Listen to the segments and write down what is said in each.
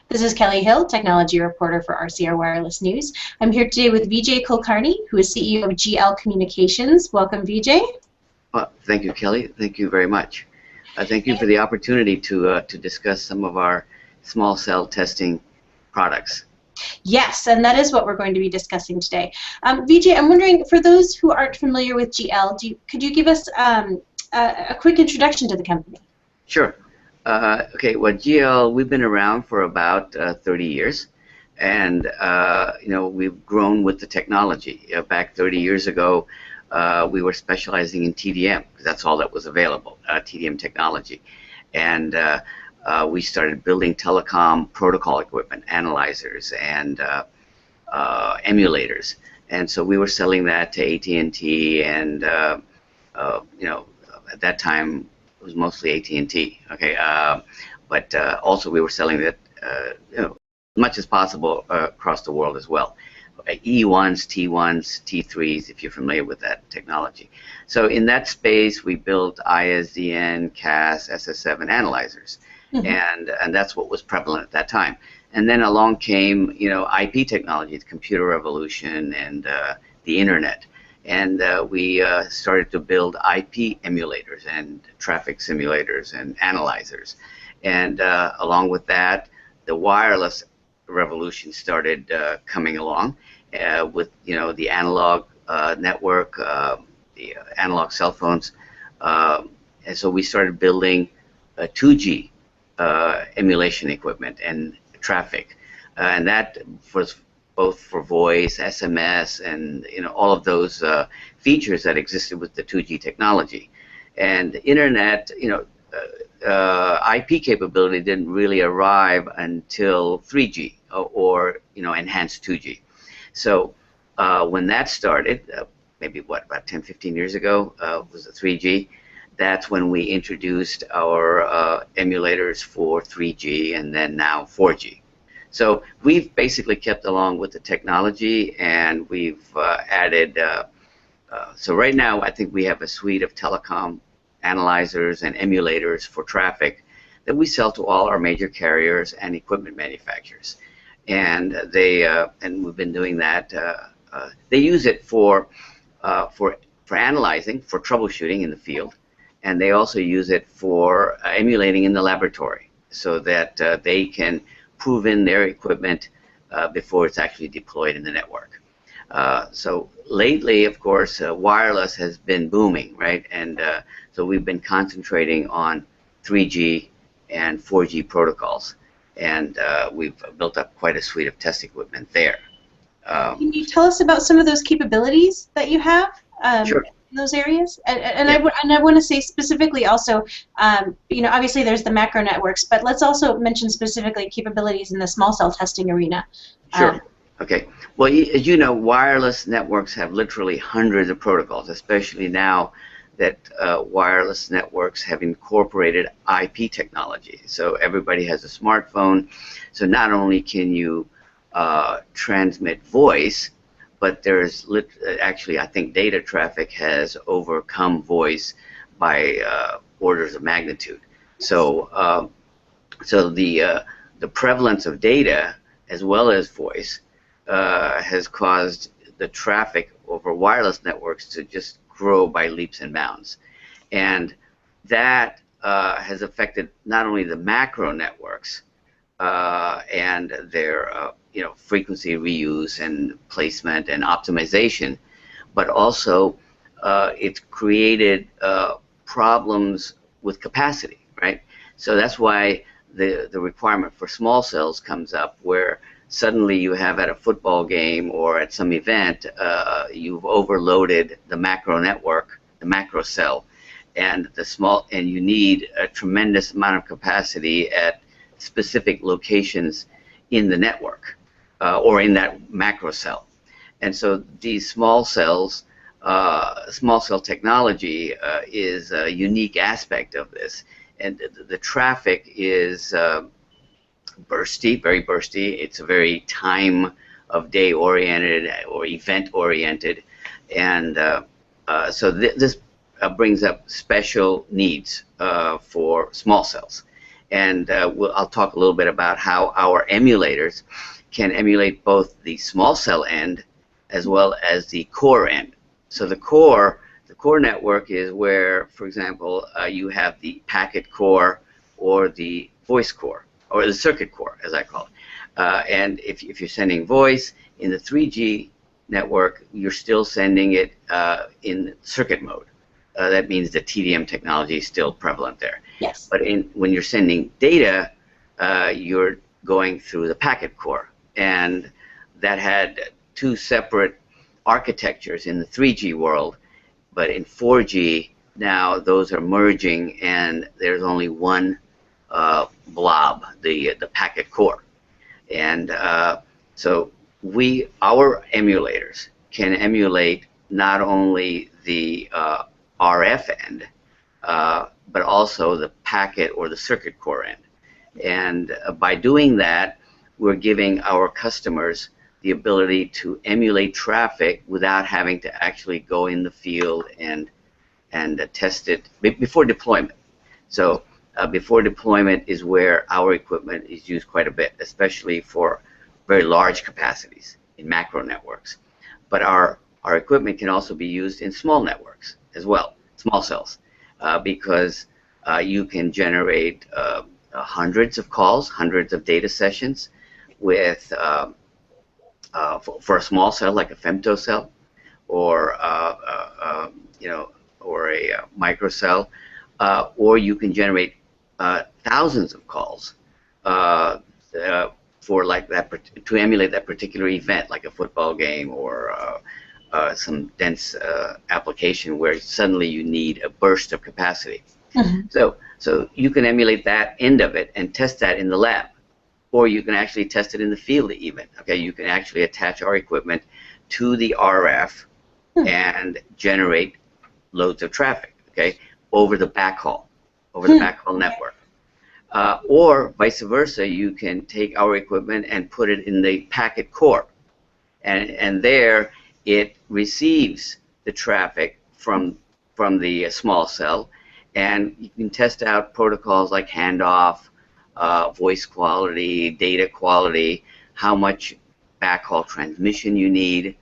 This is Kelly Hill, technology reporter for RCR Wireless News. I'm here today with Vijay Kulkarni, who is CEO of GL Communications. Welcome, Vijay. Well, thank you, Kelly. Thank you very much. Thank you for the opportunity to discuss some of our small cell testing products. Yes, and that is what we're going to be discussing today. Vijay, I'm wondering, for those who aren't familiar with GL, could you give us a quick introduction to the company? Sure. Okay. Well, GL, we've been around for about 30 years, and we've grown with the technology. Back 30 years ago, we were specializing in TDM because that's all that was available, TDM technology, and we started building telecom protocol equipment, analyzers, and emulators, and so we were selling that to AT&T, and at that time it was mostly AT&T. Okay, but also we were selling that as much as possible across the world as well. E1s, T1s, T3s, if you're familiar with that technology. So in that space, we built ISDN, CAS, SS7 analyzers, and that's what was prevalent at that time. And then along came, IP technology, the computer revolution, and the internet, and we started to build IP emulators and traffic simulators and analyzers, and along with that, the wireless revolution started coming along with the analog network, the analog cell phones, and so we started building 2G emulation equipment and traffic, and that was both for voice, SMS, and all of those features that existed with the 2G technology. And the internet, IP capability didn't really arrive until 3G or enhanced 2G. So when that started, maybe about 10, 15 years ago, was the 3G. That's when we introduced our emulators for 3G and then now 4G. So we've basically kept along with the technology, and we've added. So right now, I think we have a suite of telecom analyzers and emulators for traffic that we sell to all our major carriers and equipment manufacturers, and and we've been doing that. They use it for analyzing, for troubleshooting in the field, and they also use it for emulating in the laboratory, so that they can prove in their equipment before it's actually deployed in the network. So lately, of course, wireless has been booming, right? And so we've been concentrating on 3G and 4G protocols, and we've built up quite a suite of test equipment there. Can you tell us about some of those capabilities that you have? Sure. In those areas, and I want to say specifically also, obviously there's the macro networks, but let's also mention specifically capabilities in the small cell testing arena. Sure. Okay. Well, as you know, wireless networks have literally hundreds of protocols, especially now that wireless networks have incorporated IP technology. So everybody has a smartphone, so not only can you transmit voice, but there's actually, I think data traffic has overcome voice by orders of magnitude. So, the prevalence of data as well as voice has caused the traffic over wireless networks to just grow by leaps and bounds, and that has affected not only the macro networks and their frequency reuse and placement and optimization, but also it's created problems with capacity, right? So that's why the requirement for small cells comes up, where suddenly you have at a football game or at some event, you've overloaded the macro network, the macro cell, and you need a tremendous amount of capacity at specific locations in the network or in that macro cell. And so these small cell technology is a unique aspect of this, and the traffic is bursty, very bursty. It's a very time of day oriented or event oriented, and so this brings up special needs for small cells. and I'll talk a little bit about how our emulators can emulate both the small cell end as well as the core end. So the core network is where, for example, you have the packet core or the voice core, or the circuit core, as I call it. And if you're sending voice in the 3G network, you're still sending it in circuit mode. That means the TDM technology is still prevalent there. Yes. But when you're sending data, you're going through the packet core. And that had two separate architectures in the 3G world, but in 4G now those are merging, and there's only one blob, the packet core. And so our emulators can emulate not only the RF end, but also the packet or the circuit core end. And by doing that, we're giving our customers the ability to emulate traffic without having to actually go in the field and test it before deployment. So before deployment is where our equipment is used quite a bit, especially for very large capacities in macro networks. But our equipment can also be used in small networks as well, small cells, because you can generate hundreds of calls, hundreds of data sessions with for a small cell like a femto cell, or or a microcell, or you can generate thousands of calls for like that to emulate that particular event, like a football game or some dense application where suddenly you need a burst of capacity. Mm-hmm. So you can emulate that end of it and test that in the lab, or you can actually test it in the field even. Okay, you can actually attach our equipment to the RF and generate loads of traffic, okay, over the backhaul, network. Or vice versa, you can take our equipment and put it in the packet core, and there it receives the traffic from the small cell, and you can test out protocols like handoff, voice quality, data quality, how much backhaul transmission you need.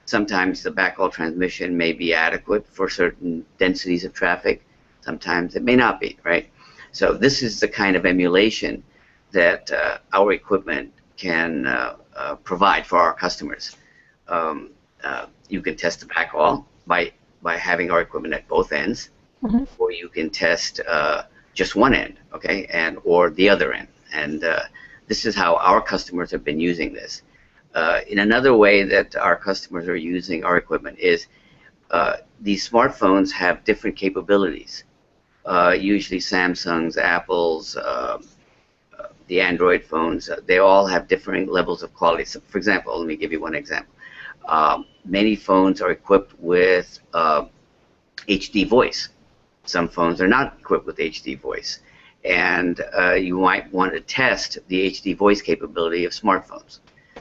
Sometimes the backhaul transmission may be adequate for certain densities of traffic. Sometimes it may not be, right? So this is the kind of emulation that our equipment can provide for our customers. You can test the backhaul by having our equipment at both ends, mm-hmm. or you can test just one end, okay, or the other end. And this is how our customers have been using this. In another way that our customers are using our equipment is these smartphones have different capabilities. Usually Samsungs, Apples, the Android phones, they all have differing levels of quality. So, for example, let me give you one example. Many phones are equipped with HD voice. Some phones are not equipped with HD voice. And you might want to test the HD voice capability of smartphones.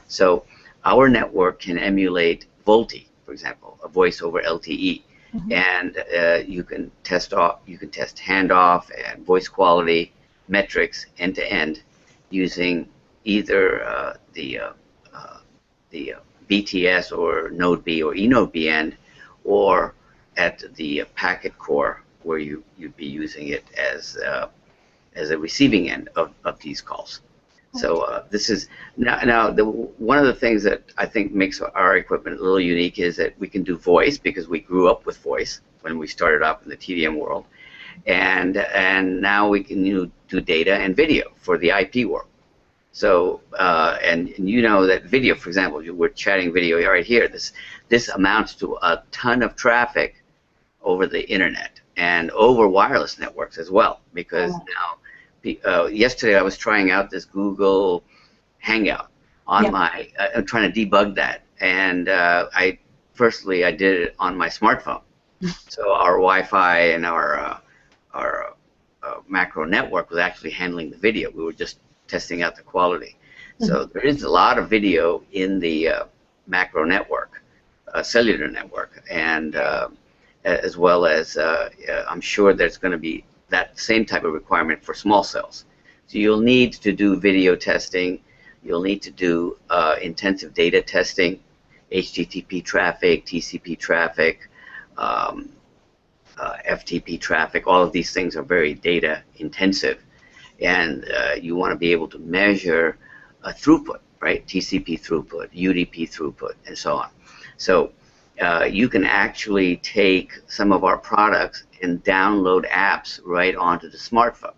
So our network can emulate VoLTE, for example, a voice over LTE. Mm-hmm. And you can test handoff and voice quality metrics end to end using either the BTS or Node B or eNode B end, or at the packet core where you'd be using it as a receiving end of these calls. So this is now one of the things that I think makes our equipment a little unique is that we can do voice, because we grew up with voice when we started off in the TDM world, and now we can do data and video for the IP world. So and you know that video, for example, we're chatting video right here. This amounts to a ton of traffic over the internet and over wireless networks as well, because now. Yesterday I was trying out this Google Hangout on my. I'm trying to debug that, and I did it on my smartphone. So our Wi-Fi and our macro network was actually handling the video. We were just testing out the quality. Mm-hmm. So there is a lot of video in the macro network, cellular network, and as well as I'm sure there's going to be that same type of requirement for small cells. So you'll need to do video testing. You'll need to do intensive data testing, HTTP traffic, TCP traffic, FTP traffic. All of these things are very data intensive, and you want to be able to measure throughput, right? TCP throughput, UDP throughput, and so on. So you can actually take some of our products and download apps right onto the smartphone,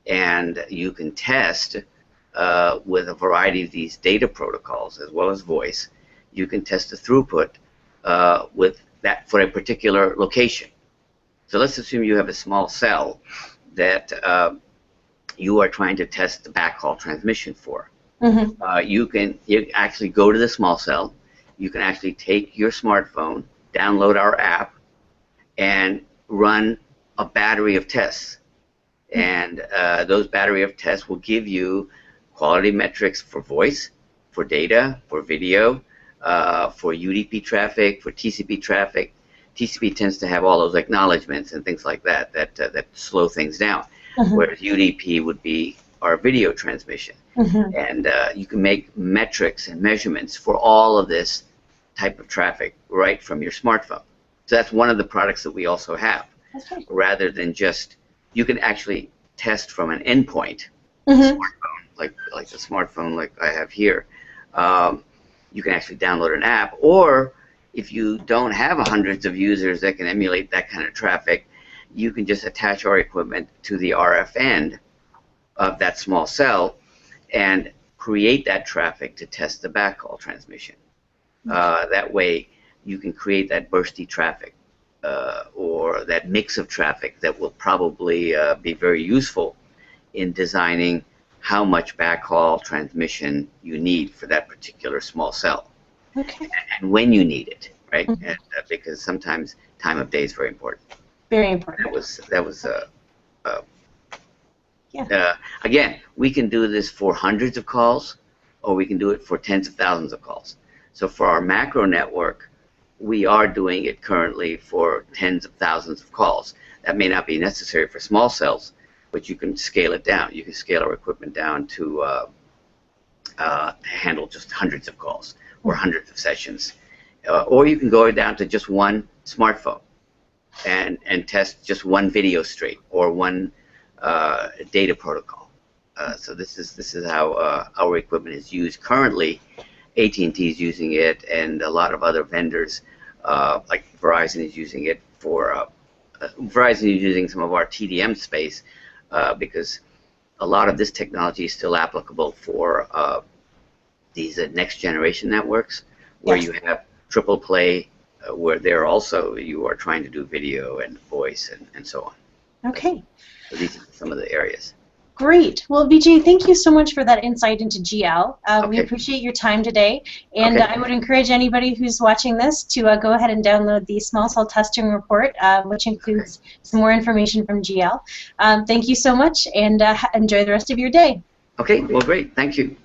and you can test with a variety of these data protocols as well as voice. You can test the throughput with that for a particular location. So let's assume you have a small cell that you are trying to test the backhaul transmission for. Mm-hmm. You actually go to the small cell. You can actually take your smartphone, download our app, and run a battery of tests. And those battery of tests will give you quality metrics for voice, for data, for video, for UDP traffic, for TCP traffic. TCP tends to have all those acknowledgments and things like that that slow things down, whereas UDP would be our video transmission. And you can make metrics and measurements for all of this type of traffic right from your smartphone. So that's one of the products that we also have. Okay. Rather than just, you can actually test from an endpoint, smartphone, like the smartphone like I have here. You can actually download an app, or if you don't have hundreds of users that can emulate that kind of traffic, you can just attach our equipment to the RF end of that small cell and create that traffic to test the backhaul transmission. That way you can create that bursty traffic or that mix of traffic that will probably be very useful in designing how much backhaul transmission you need for that particular small cell. Okay. And when you need it, right? And, because sometimes time of day is very important. Very important. That was again, we can do this for hundreds of calls, or we can do it for tens of thousands of calls. So for our macro network, we are doing it currently for tens of thousands of calls. That may not be necessary for small cells, but you can scale it down. You can scale our equipment down to handle just hundreds of calls or hundreds of sessions. Or you can go down to just one smartphone and test just one video stream or one data protocol. So this is how our equipment is used currently. AT&T is using it, and a lot of other vendors like Verizon is using it for. Verizon is using some of our TDM space because a lot of this technology is still applicable for these next generation networks where you have triple play, where there also you are trying to do video and voice and so on. Okay. So these are some of the areas. Great. Well, Vijay, thank you so much for that insight into GL. We appreciate your time today, and I would encourage anybody who's watching this to go ahead and download the Small Cell Testing Report, which includes some more information from GL. Thank you so much, and enjoy the rest of your day. Okay. Well, great. Thank you.